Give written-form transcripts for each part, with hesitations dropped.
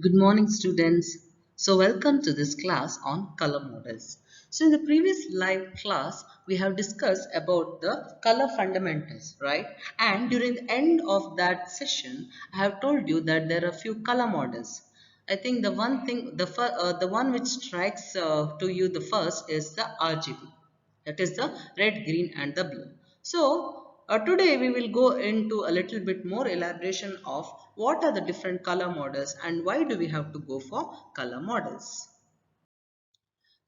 Good morning, students. So, welcome to this class on color models. So, in the previous live class, we have discussed about the color fundamentals, right? And during the end of that session, I have told you that there are a few color models. I think the one thing, the one which strikes to you the first is the RGB. That is the red, green, and the blue. So, today we will go into a little bit more elaboration of what are the different color models and why do we have to go for color models.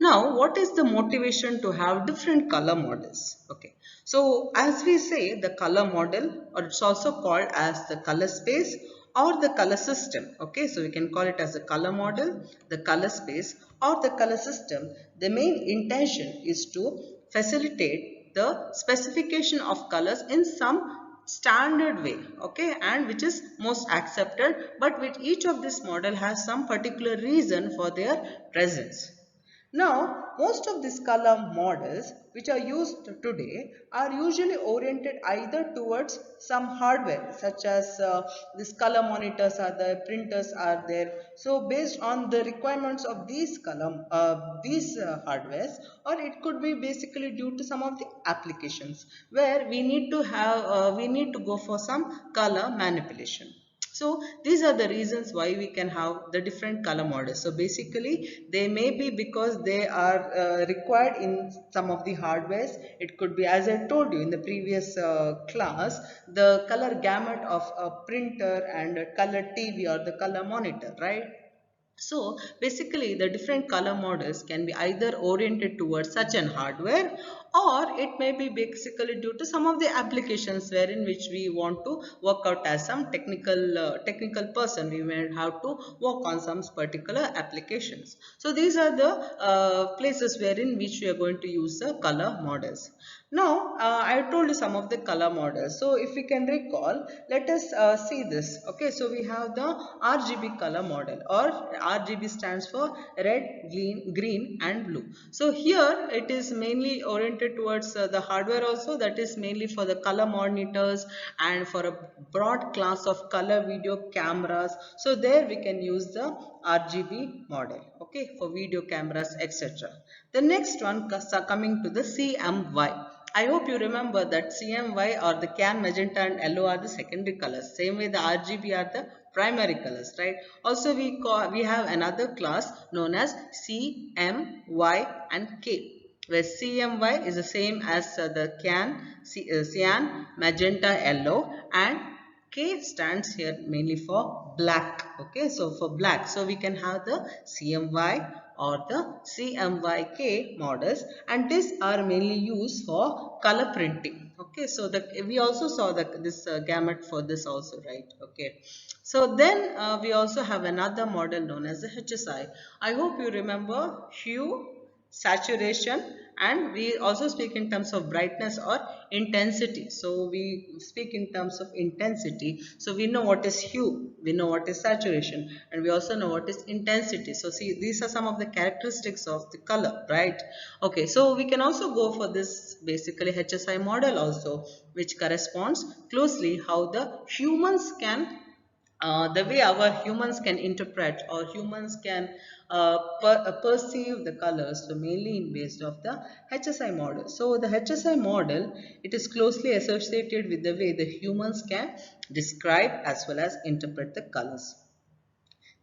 Now, what is the motivation to have different color models? Okay, so as we say, the color model, or it's also called as the color space or the color system. Okay, so we can call it as the color model, the color space, or the color system. The main intention is to facilitate the specification of colors in some standard way, okay, and which is most accepted, but with each of this model has some particular reason for their presence. Now, most of these color models which are used today are usually oriented either towards some hardware such as these color monitors are there, printers are there. So, based on the requirements of these hardwares, or it could be basically due to some of the applications where we need to go for some color manipulation. So these are the reasons why we can have the different color models. So basically they may be because they are required in some of the hardwares. It could be, as I told you in the previous class, the color gamut of a printer and a color TV or the color monitor, right? So basically the different color models can be either oriented towards such an hardware, or it may be basically due to some of the applications wherein which we want to work out as some technical person. We may have to work on some particular applications. So these are the places wherein which we are going to use the color models. Now, I told you some of the color models. So, if we can recall, let us see this. Okay, so we have the RGB color model, or RGB stands for red, green and blue. So, here it is mainly oriented towards the hardware also, that is mainly for the color monitors and for a broad class of color video cameras. So, there we can use the RGB model, okay, for video cameras, etc. The next one coming to the CMY. I hope you remember that CMY or the can, magenta and yellow are the secondary colors. Same way the RGB are the primary colors, right? Also we have another class known as CMY and K, where CMY is the same as the cyan, magenta, yellow, and K stands here mainly for black. Okay, so for black, so we can have the CMY or the CMYK models, and these are mainly used for color printing. Okay, so we also saw this gamut for this also, right? Okay, so then we also have another model known as the HSI. I hope you remember hue, saturation, and we also speak in terms of brightness or intensity. So we speak in terms of intensity. So we know what is hue, we know what is saturation, and we also know what is intensity. So see, these are some of the characteristics of the color, right? Okay, so we can also go for this basically HSI model also, which corresponds closely how the humans can the way our humans can interpret or humans can perceive the colors, so mainly in based of the HSI model. So the HSI model, it is closely associated with the way the humans can describe as well as interpret the colors.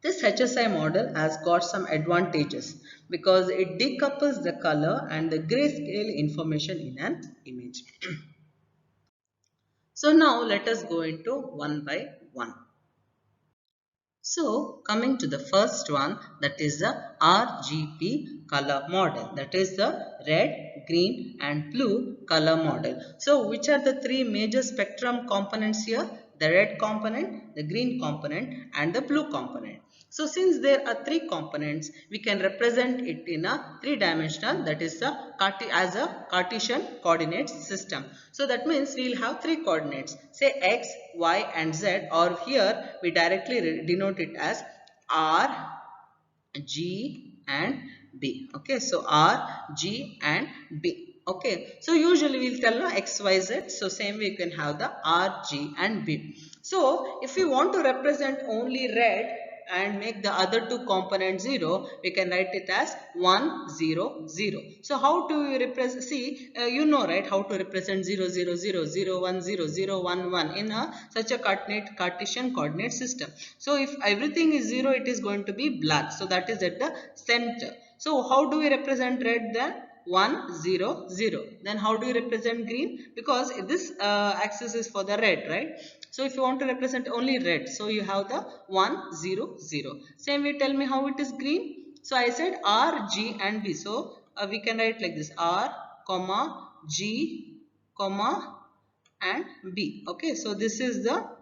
This HSI model has got some advantages because it decouples the color and the grayscale information in an image. So now let us go into one by one. So coming to the first one, that is the RGB color model, that is the red, green and blue color model. So which are the three major spectrum components here? The red component, the green component and the blue component. So since there are three components, we can represent it in a three-dimensional, that is the as a Cartesian coordinate system. So that means we will have three coordinates, say x, y and z, or here we directly denote it as r, g and b. Okay, so r, g and b. Okay, so usually we'll tell no, x, y, z. So same way you can have the r, g and b. So if we want to represent only red, and make the other two components 0, we can write it as 1 0 0. So how do you represent? See, you know, right, how to represent 0 0 0 0 1 0 0 1 1 in a such a Cartesian coordinate system. So if everything is 0, it is going to be black. So that is at the center. So how do we represent red then? 1 0 0. Then how do you represent green? Because this axis is for the red, right? So if you want to represent only red, so you have the 1 0 0. Same way, tell me how it is green. So I said R, G and B. So we can write like this: R, comma, G, comma and B. Okay, so this is the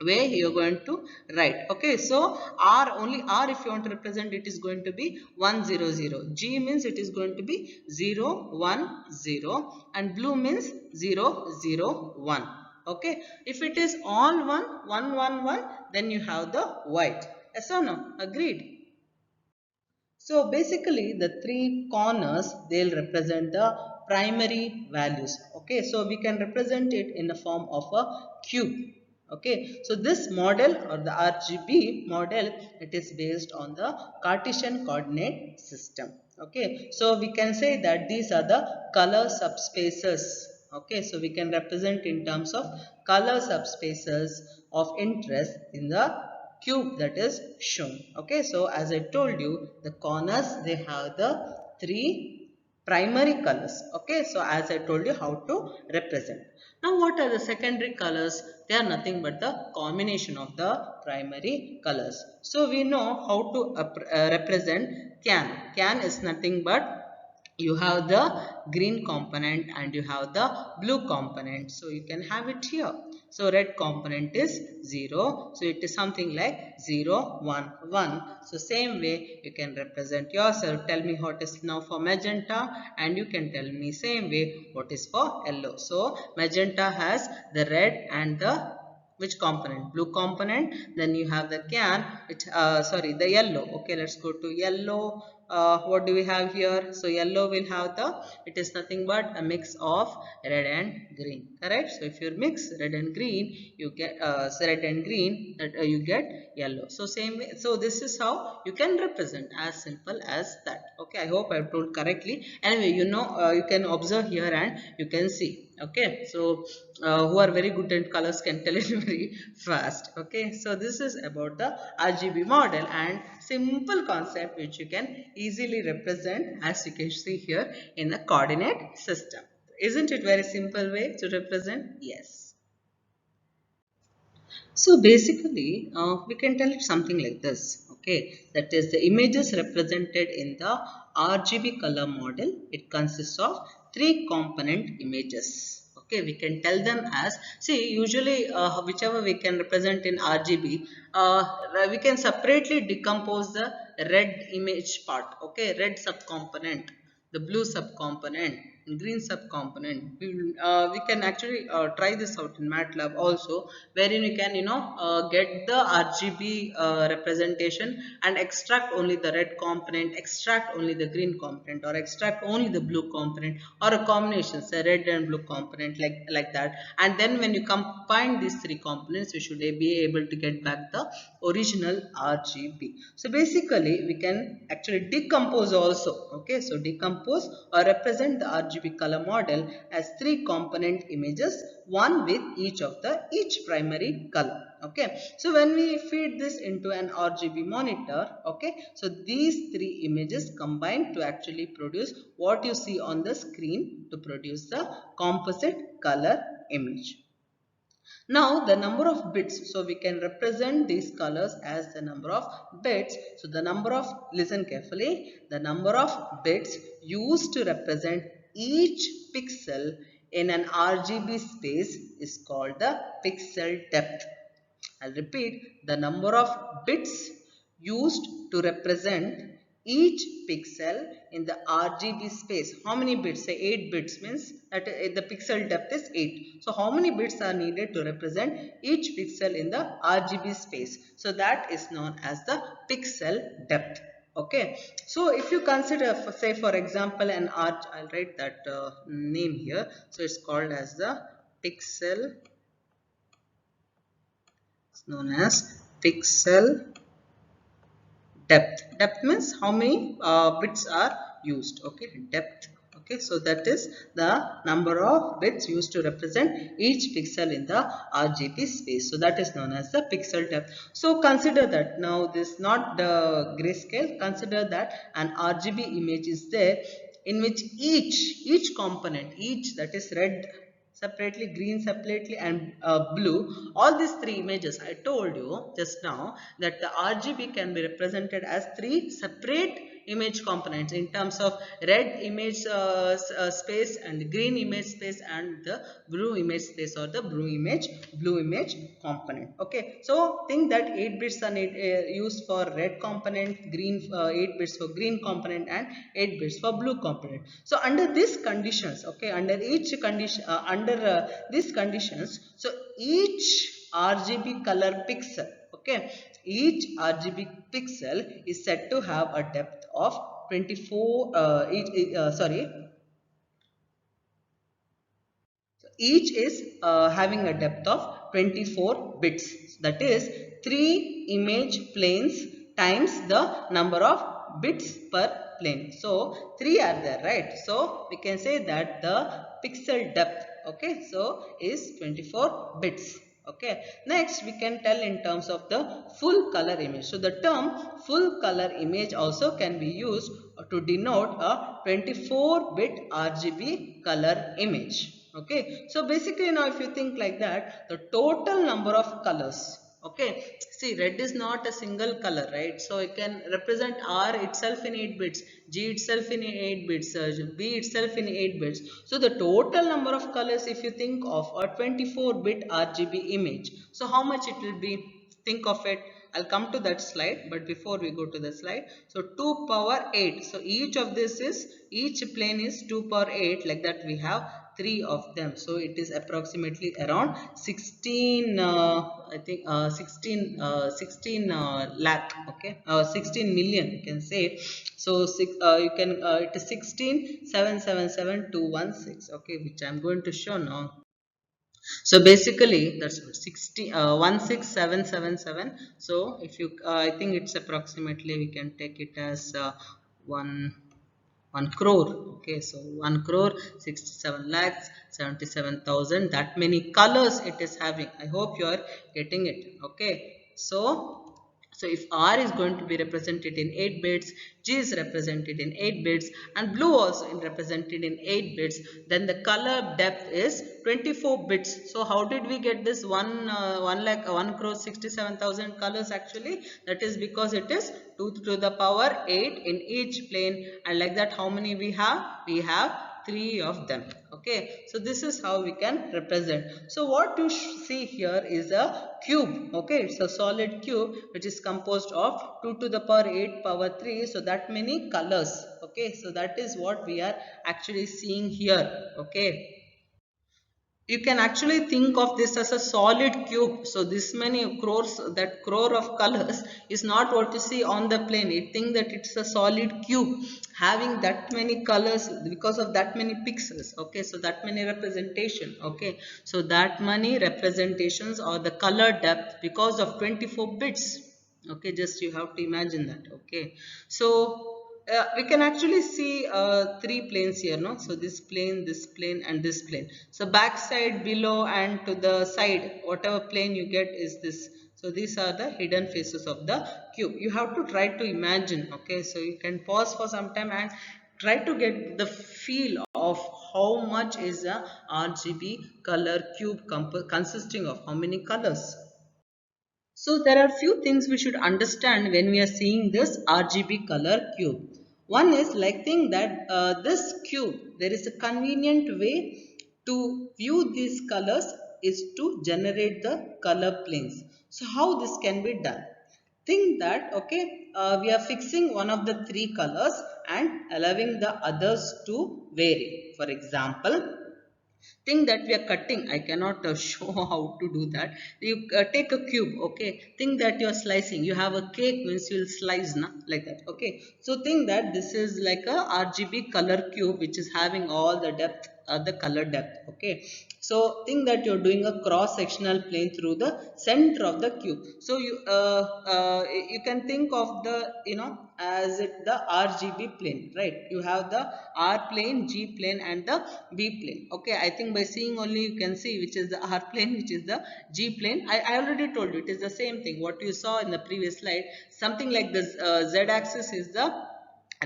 way you're going to write. Okay, so R, only R, if you want to represent, it is going to be 1 0 0. G means it is going to be 0 1 0, and blue means 0 0 1. Okay, if it is all 1 1 1 1, then you have the white. Yes or no? Agreed? So basically the three corners, they'll represent the primary values. Okay, so we can represent it in the form of a cube. Okay, so this model or the RGB model, it is based on the Cartesian coordinate system. Okay, so we can say that these are the color subspaces. Okay, so we can represent in terms of color subspaces of interest in the cube that is shown. Okay, so as I told you, the corners, they have the three primary colors. Okay, so as I told you how to represent. Now what are the secondary colors? They are nothing but the combination of the primary colors. So we know how to represent can. Can is nothing but you have the green component and you have the blue component. So you can have it here. So red component is 0. So it is something like 0, 1, 1. So same way you can represent yourself. Tell me what is now for magenta, and you can tell me same way what is for yellow. So magenta has the red and the which component? Blue component. Then you have the can, which sorry, the yellow. Okay, let's go to yellow. What do we have here? So yellow will have the, it is nothing but a mix of red and green, correct? So if you mix red and green, you get red and green, that you get yellow. So same way, so this is how you can represent, as simple as that. Okay, I hope I've told correctly. Anyway, you know, you can observe here and you can see. Okay, so who are very good at colors can tell it very fast. Okay, so this is about the RGB model and simple concept which you can easily represent, as you can see here, in the coordinate system. Isn't it very simple way to represent? Yes. So basically, we can tell it something like this. Okay, that is the images represented in the RGB color model. It consists of three component images. Okay, we can tell them as, see, usually whichever we can represent in RGB, we can separately decompose the red image part. Okay, red subcomponent, the blue subcomponent, green subcomponent. We can actually try this out in MATLAB also, wherein you can, you know, get the RGB representation and extract only the red component, extract only the green component, or extract only the blue component, or a combination, say red and blue component, like that. And then when you combine these three components, you should be able to get back the original RGB. So basically we can actually decompose also. Okay, so decompose or represent the RGB color model as three component images, one with each primary color. Okay, so when we feed this into an RGB monitor, okay, so these three images combine to actually produce what you see on the screen, to produce the composite color image. Now the number of bits, so we can represent these colors as the number of bits. So the number of, listen carefully, the number of bits used to represent each pixel in an RGB space is called the pixel depth. I'll repeat, the number of bits used to represent each pixel in the RGB space. How many bits? Say 8 bits means that the pixel depth is 8. So how many bits are needed to represent each pixel in the RGB space? So that is known as the pixel depth. Okay, so if you consider, say for example, an arch, I'll write that name here. So it's called as the pixel, it's known as pixel depth. Depth means how many bits are used. Okay, depth. Okay, so that is the number of bits used to represent each pixel in the RGB space. So that is known as the pixel depth. So consider that now this not the grayscale. Consider that an RGB image is there in which each component, each, that is red separately, green separately, and blue, all these three images I told you just now that the RGB can be represented as three separate image components in terms of red image space and green image space and the blue image space or the blue image component. Okay, so think that 8 bits are used for red component, green 8 bits for green component, and 8 bits for blue component. So under these conditions, okay, under each condition, under these conditions, so each RGB color pixel, okay, each RGB pixel is said to have a depth of 24 each is having a depth of 24 bits, that is 3 image planes times the number of bits per plane. So 3 are there, right? So we can say that the pixel depth, okay, so is 24 bits. Okay, next we can tell in terms of the full color image. So the term full color image also can be used to denote a 24-bit RGB color image. Okay, so basically now if you think like that, the total number of colors, okay, see red is not a single color, right? So it can represent R itself in 8 bits, G itself in 8 bits, B itself in 8 bits. So the total number of colors, if you think of a 24-bit RGB image, so how much it will be? Think of it. I'll come to that slide, but before we go to the slide, so 2 power 8. So each plane is 2 power 8, like that we have 3 of them. So it is approximately around 16, I think 16 lakh, okay, 16 million you can say. So you can it is 16,777,216, okay, which I'm going to show now. So basically that's 16777. So if you I think it's approximately, we can take it as 1 1 crore. Okay, so 1 crore 67 lakhs 77,000, that many colors it is having. I hope you are getting it. Okay, so if R is going to be represented in 8 bits, G is represented in 8 bits, and blue also is represented in 8 bits, then the color depth is 24 bits. So how did we get this 1 crore 67,000 colors actually? That is because it is 2 to the power 8 in each plane, and like that how many we have? We have 3 of them. Okay, so this is how we can represent. So what you see here is a cube. Okay, it's a solid cube which is composed of 2 to the power 8 power 3, so that many colors. Okay, so that is what we are actually seeing here. Okay, you can actually think of this as a solid cube. So this many crores, that crore of colors is not what you see on the plane. You think that it's a solid cube having that many colors because of that many pixels. Okay, so that many representation. Okay, so that many representations or the color depth because of 24 bits. Okay, just you have to imagine that. Okay, so we can actually see 3 planes here, no? So this plane and this plane. So back side, below, and to the side, whatever plane you get is this. So these are the hidden faces of the cube. You have to try to imagine. Okay, so you can pause for some time and try to get the feel of how much is a RGB color cube consisting of how many colors. So there are few things we should understand when we are seeing this RGB color cube. One is like think that this cube, there is a convenient way to view these colors is to generate the color planes. So how this can be done? Think that okay, we are fixing one of the 3 colors and allowing the others to vary. For example, think that we are cutting. I cannot show how to do that. You take a cube. Okay, think that you are slicing. You have a cake, means you will slice na, like that. Okay, so think that this is like a RGB color cube which is having all the depth the color depth. Okay, so think that you're doing a cross sectional plane through the center of the cube. So you can think of the, as it the RGB plane, right? You have the R plane, G plane and the B plane. Okay, I think by seeing only you can see which is the R plane, which is the G plane. I already told you it is the same thing what you saw in the previous slide. Something like this, Z axis is the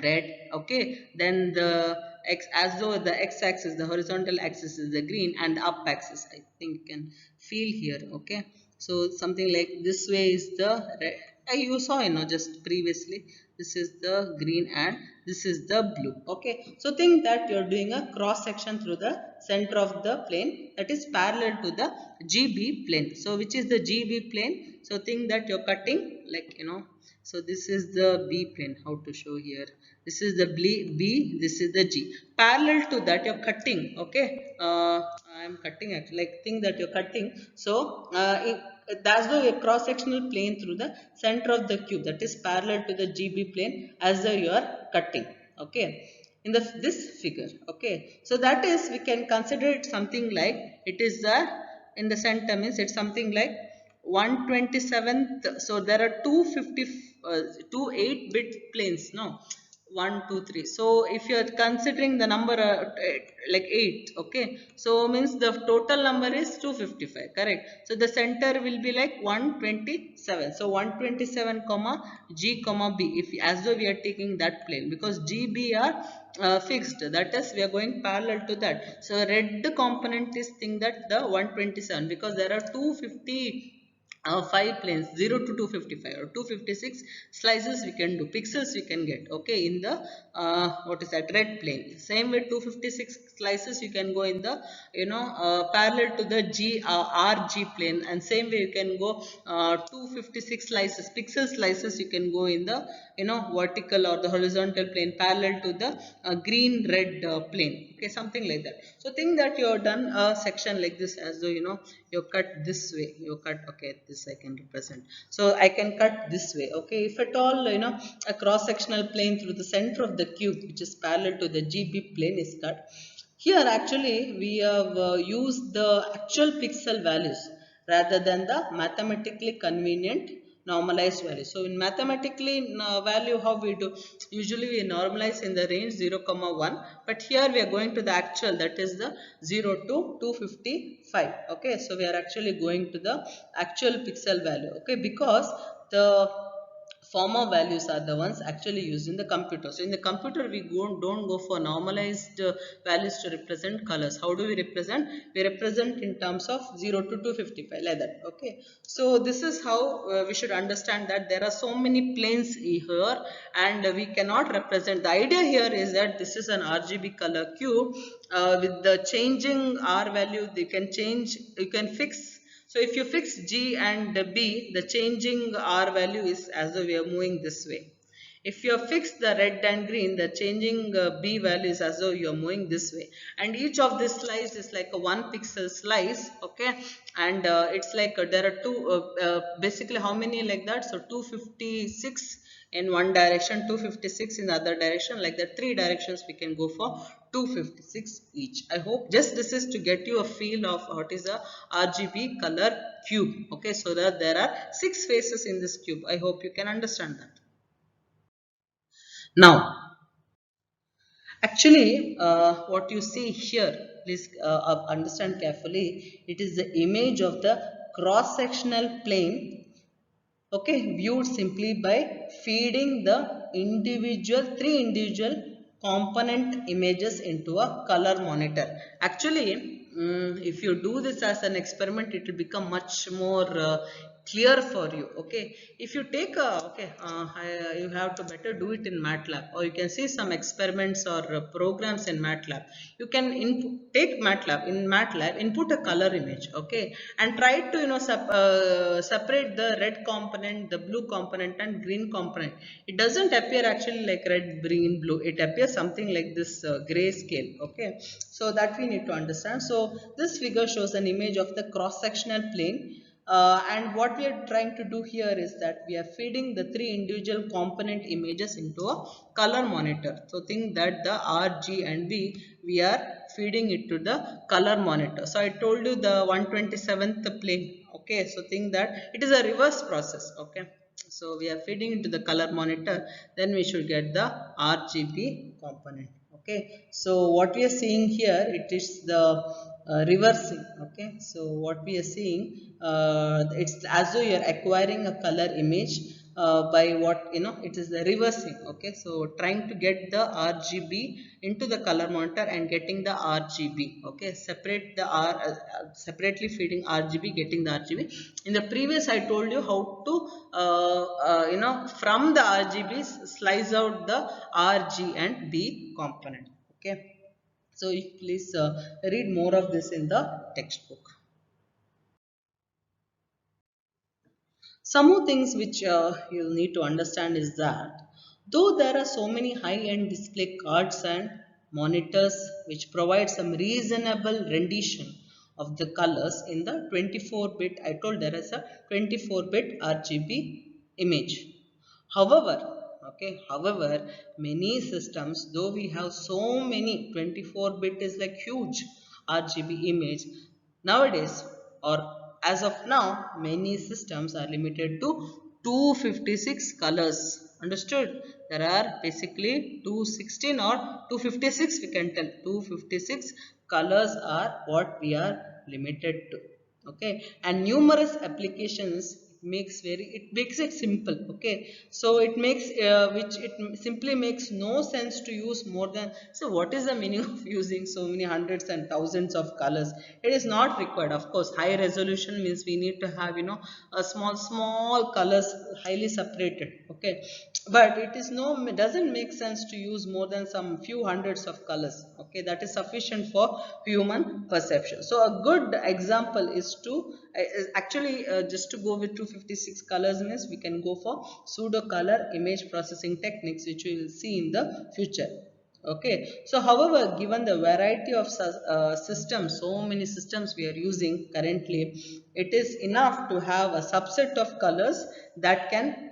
red. Okay, then the x, as though the x axis, the horizontal axis is the green, and the up axis, I think you can feel here. Okay, so something like this way is the red. You saw, just previously, this is the green and this is the blue. Okay, so think that you're doing a cross section through the center of the plane that is parallel to the GB plane. So which is the GB plane? So think that you're cutting, like, so this is the B plane. How to show here? This is the B, this is the G. Parallel to that, you're cutting. Okay, I'm cutting actually. Like, think that you're cutting. So that's the cross sectional plane through the center of the cube that is parallel to the GB plane as though you are cutting. Okay, in this figure. Okay, so that is, we can consider it something like, it is the, in the center means it's something like 127th. So there are 250 two 8-bit planes, no, 1 2 3. So if you are considering the number like 8, okay, so means the total number is 255, correct? So the center will be like 127. So 127 comma G comma B, if as though we are taking that plane, because G B are fixed, that is we are going parallel to that. So red component is thing that the 127, because there are 250 5 planes, 0 to 255 or 256 slices we can do, pixels we can get. Okay, in the what is that, red plane. Same way 256 slices you can go in the, parallel to the RG plane, and same way you can go 256 slices, pixel slices you can go in the, vertical or the horizontal plane parallel to the green red plane. Okay, something like that. So think that you have done a section like this, as though, you cut this way, you cut. Okay, this I can represent. So I can cut this way. Okay, if at all, a cross sectional plane through the center of the cube which is parallel to the GB plane is cut. Here actually we have used the actual pixel values rather than the mathematically convenient normalized value. So in mathematically value, how we do? Usually we normalize in the range 0 comma 1, but here we are going to the actual, that is the 0 to 255. Okay, so we are actually going to the actual pixel value. Okay, because the former values are the ones actually used in the computer. So in the computer we don't go for normalized values to represent colors. How do we represent? We represent in terms of 0 to 255, like that. Okay, so this is how we should understand that there are so many planes here, and we cannot represent. The idea here is that this is an RGB color cube with the changing R value. You can change, you can fix. So if you fix G and B, the changing R value is as though we are moving this way. If you fix the red and green, the changing B value is as though you are moving this way. And each of this slice is like a 1 pixel slice. Okay, and it's like there are two, basically how many like that? So 256 in one direction, 256 in the other direction, like that. 3 directions we can go for 256 each. I hope just this is to get you a feel of what is a RGB color cube. Okay, so that there are 6 faces in this cube. I hope you can understand that. Now, actually, what you see here, please understand carefully. It is the image of the cross-sectional plane. Okay, viewed simply by feeding the three individual component images into a color monitor. Actually, if you do this as an experiment, it will become much more clear for you. Okay, if you take a, you have to better do it in MATLAB, or you can see some experiments or programs in MATLAB. You can take MATLAB, in MATLAB input a color image. Okay, and try to separate the red component, the blue component and green component. It doesn't appear actually like red, green, blue. It appears something like this gray scale. Okay, so that we need to understand. So this figure shows an image of the cross sectional plane And what we are trying to do here is that we are feeding the three individual component images into a color monitor. So think that the R, G and B, we are feeding it to the color monitor. So I told you the 127th plane. Okay, so think that it is a reverse process. Okay, so we are feeding into the color monitor, then we should get the RGB component. Okay, so what we are seeing here, it is the reversing. Okay, so what we are seeing, it's as though you are acquiring a color image by what, it is the reversing. Okay, so trying to get the RGB into the color monitor and getting the RGB. Okay, separate the separately feeding RGB, getting the RGB. In the previous I told you how to from the RGBs slice out the RG and B component. Okay, so you please read more of this in the textbook. Some more things which you'll need to understand is that though there are so many high-end display cards and monitors which provide some reasonable rendition of the colors in the 24-bit, I told there is a 24-bit RGB image. However, many systems, though we have so many 24-bit is like huge RGB image, nowadays or as of now, many systems are limited to 256 colors. Understood? There are basically 216 or 256 we can tell. 256 colors are what we are limited to. Okay, and numerous applications it makes it simple. Okay, so it makes simply makes no sense to use more than, so what is the meaning of using so many hundreds and thousands of colors? It is not required. Of course, high resolution means we need to have a small colors highly separated. Okay, but it doesn't make sense to use more than some few hundreds of colors. Okay, that is sufficient for human perception. So a good example is to actually just to go with 256 colors means we can go for pseudo color image processing techniques, which we will see in the future. Okay, so however, given the variety of systems, so many systems we are using currently, it is enough to have a subset of colors that can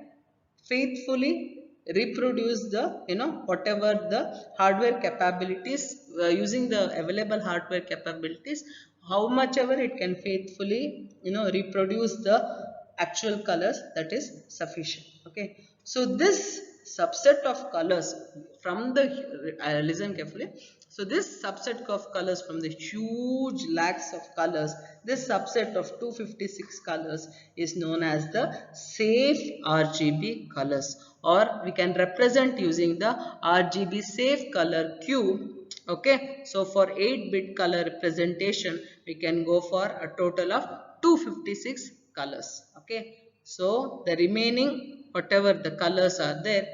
faithfully reproduce the whatever the hardware capabilities, using the available hardware capabilities, how much ever it can faithfully reproduce the actual colors, that is sufficient. Okay, so this subset of colors from the listen carefully. So this subset of colors from the huge lakhs of colors, this subset of 256 colors is known as the safe RGB colors, or we can represent using the RGB safe color cube. Okay, so for 8-bit color representation, we can go for a total of 256 colors. Okay, so the remaining whatever the colors are there,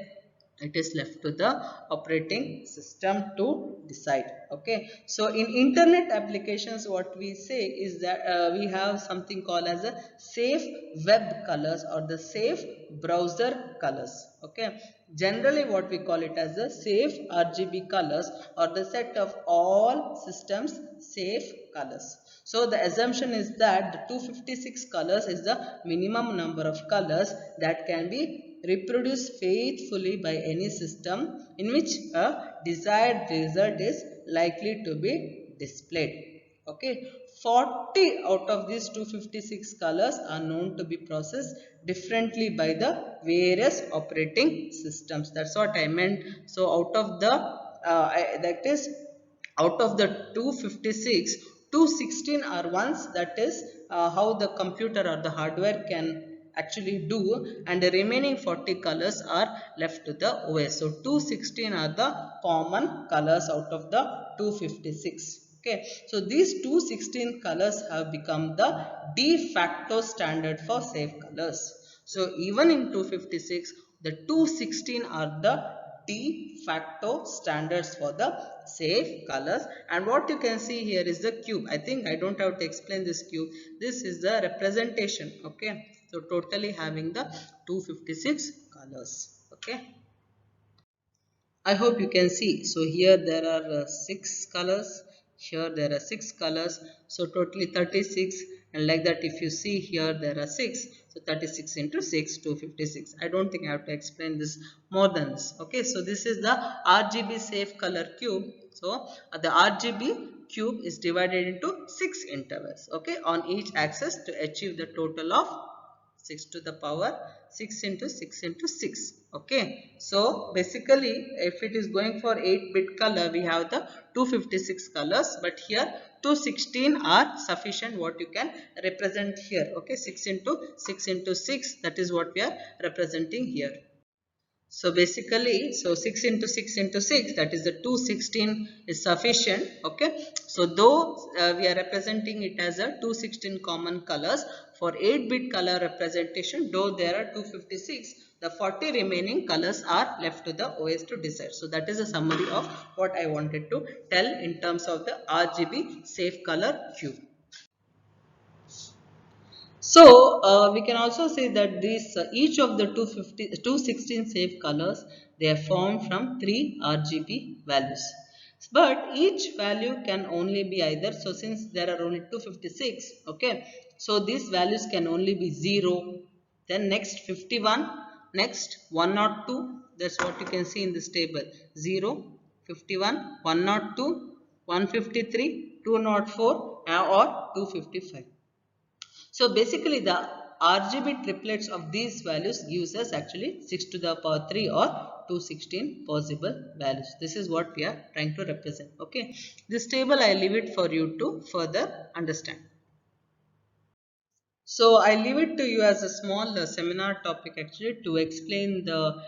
it is left to the operating system to decide. Okay, so in internet applications, what we say is that we have something called as a safe web colors or the safe browser colors. Okay, generally what we call it as the safe RGB colors or the set of all systems safe colors. So the assumption is that the 256 colors is the minimum number of colors that can be reproduced faithfully by any system in which a desired result is likely to be displayed. Okay, 40 out of these 256 colors are known to be processed differently by the various operating systems. That's what I meant. So out of the that is out of the 256, 216 are ones that is how the computer or the hardware can actually do, and the remaining 40 colors are left to the OS. So 216 are the common colors out of the 256. Okay, so these 216 colors have become the de facto standard for safe colors. So even in 256, the 216 are the de facto standards for the safe colors. And what you can see here is the cube. I think I don't have to explain this cube. This is the representation. Okay, so totally having the 256 colors. Okay, I hope you can see. So here there are 6 colors. Here there are 6 colors. So totally 36. and like that if you see here there are 6, so 36 into 6, 256. I don't think I have to explain this more than this. Okay, so this is the RGB safe color cube. So the RGB cube is divided into 6 intervals, okay, on each axis to achieve the total of 6 to the power 6 into 6 into 6. Okay, so basically if it is going for 8-bit color, we have the 256 colors, but here 216 are sufficient what you can represent here. Okay, 6 into 6 into 6, that is what we are representing here. So basically, so 6 into 6 into 6, that is the 216 is sufficient. Okay. So though we are representing it as a 216 common colors, for 8-bit color representation, though there are 256, the 40 remaining colors are left to the OS to decide. So that is a summary of what I wanted to tell in terms of the RGB safe color cube. So we can also say that these each of the 216 safe colors, they are formed from 3 RGB values. But each value can only be either, so since there are only 256, okay, so these values can only be 0, then next 51, next 102, that's what you can see in this table, 0, 51, 102, 153, 204 or 255. So basically the RGB triplets of these values gives us actually 6 to the power 3 or 216 possible values. This is what we are trying to represent. Okay. This table I leave it for you to further understand. So I leave it to you as a small seminar topic actually to explain the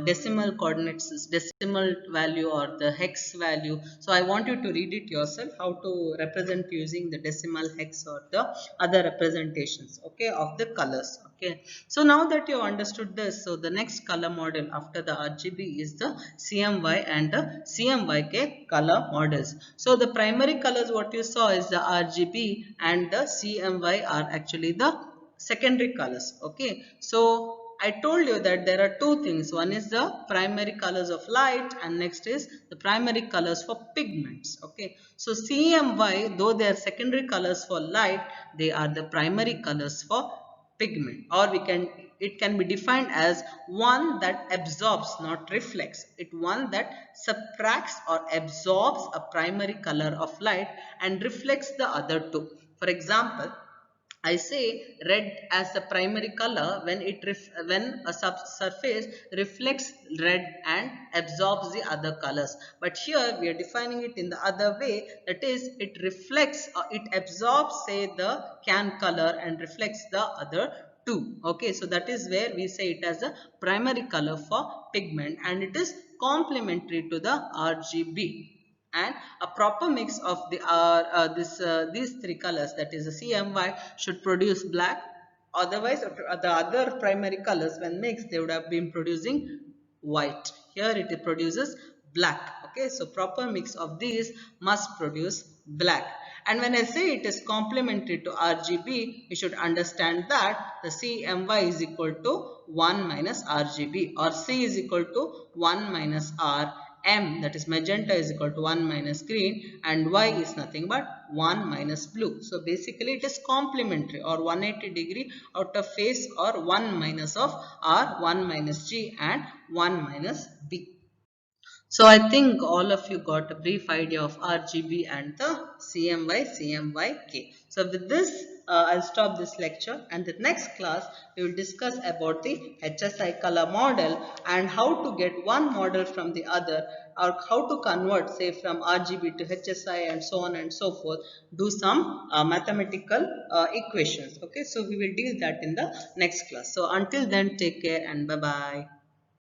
decimal coordinates, decimal value or the hex value. So I want you to read it yourself how to represent using the decimal, hex or the other representations, okay, of the colors. Okay. So now that you understood this, so the next color model after the RGB is the CMY and the CMYK color models. So the primary colors what you saw is the RGB and the CMY are actually the secondary colors. Okay. So I told you that there are two things. One is the primary colors of light and next is the primary colors for pigments. Okay. So CMY, though they are secondary colors for light, they are the primary colors for pigment, or it can be defined as one that absorbs, not reflects. It one that subtracts or absorbs a primary color of light and reflects the other two. For example, I say red as the primary color when a surface reflects red and absorbs the other colors. But here we are defining it in the other way, that is it reflects or it absorbs say the can color and reflects the other two. Okay, so that is where we say it as a primary color for pigment and it is complementary to the RGB, and a proper mix of these three colors, that is the CMY, should produce black. Otherwise the other primary colors when mixed they would have been producing white. Here it produces black. Okay, so proper mix of these must produce black. And when I say it is complementary to RGB, you should understand that the CMY is equal to 1 minus RGB, or C is equal to 1 minus R. M, that is magenta, is equal to 1 minus green, and Y is nothing but 1 minus blue. So basically it is complementary or 180-degree out of phase, or 1 minus of R, 1 minus G and 1 minus B. So I think all of you got a brief idea of RGB and the CMY, CMYK. So with this, I'll stop this lecture, and the next class we will discuss about the HSI color model and how to get one model from the other, or how to convert say from RGB to HSI and so on and so forth. Do some mathematical equations. Okay, so we will deal that in the next class. So until then, take care and bye bye.